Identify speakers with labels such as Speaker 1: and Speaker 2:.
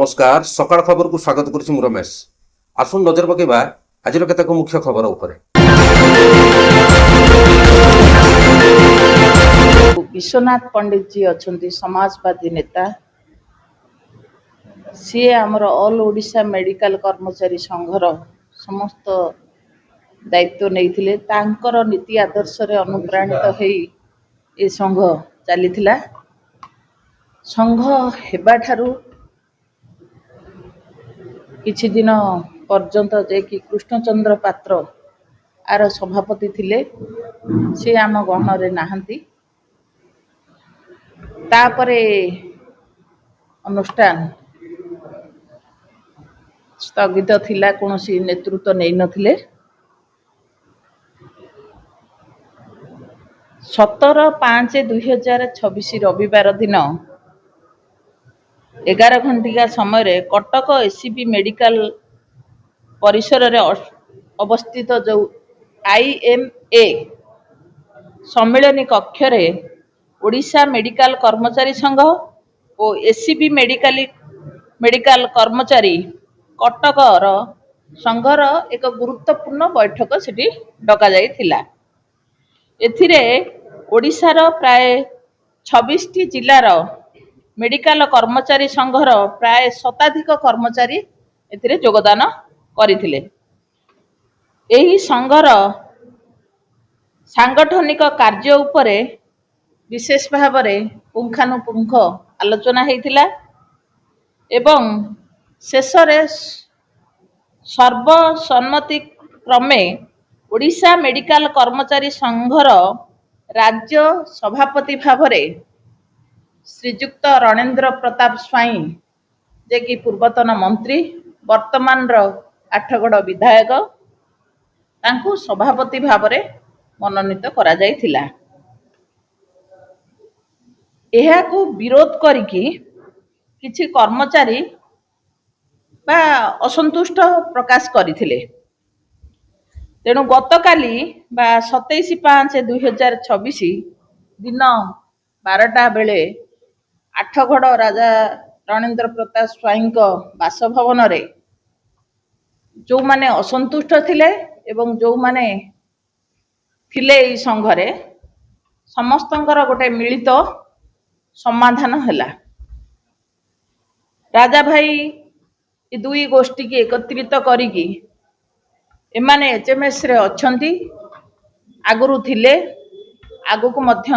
Speaker 1: नमस्कार सकाळ खबर को स्वागत करुछि मु रमेश। आसुन नजर पकेबा आज केतेक मुख्य खबर उपरे।
Speaker 2: विश्वनाथ पंडित जी अच्छा समाजवादी नेता सी आमर ऑल ओडिशा मेडिकल कर्मचारी संघर समस्त दायित्व नहीं तांकर नीति आदर्श रे अनुप्राणित होई ए संघ चलीथिला। संघ हेबा ठारू किछि दिन पर्यंत जे कि कृष्णचंद्र पात्र आर सभापति थिले से आम गहन रे नाहंती। तापरे अनुष्ठान स्थगित थिला, कोनोसी नेतृत्व नहीं नथिले। 17/5/2026 रविवार दिन 11 घंटिका समय कटक एसीबी मेडिकल परिसर रे अवस्थित जो IMA सम्मेलनी कक्ष रे ओडिशा मेडिकल कर्मचारी संघ और एसीबी मेडिकल कर्मचारी कटकर संघर एक गुरुत्वपूर्ण बैठक सेठी डका जाई थिला। एथिरे ओडिशार प्राय 26 जिलार मेडिकल कर्मचारी संघर प्राय शताधिक कर्मचारी एथिरे योगदान करिथिले। एही संघर सांगठनिक कार्य उपरे विशेष भाव में पुंखानुपुंख आलोचना हेतिला एवं शेष रे सर्वसम्मति क्रमे ओडिशा मेडिकल कर्मचारी संघर राज्य सभापति भाव में श्रीजुक्त रणेंद्र प्रताप स्वाई जे कि पूर्वतन मंत्री वर्तमान आठगड़ विधायक तांकु सभापति भाव में मनोनीत करा जायथिला। एहा को विरोध करिकी किछि कर्मचारी बा असंतुष्ट प्रकाश करिथिले। तेणु गतकाली बा 27/5/2026 दिन 12टा बेले आठगड़ राजा रणेंद्र प्रताप स्वाई बासभवन रे जो माने असंतुष्ट थिले एवं जो माने थिले ई संघरे समस्तंकर गोटे मिलित समाधान हैला। राजा भाई ए दुई गोष्ठी की एकत्रित करिकी एमाने HMS रे अछंती, आगुरु थिले, आगु को मध्य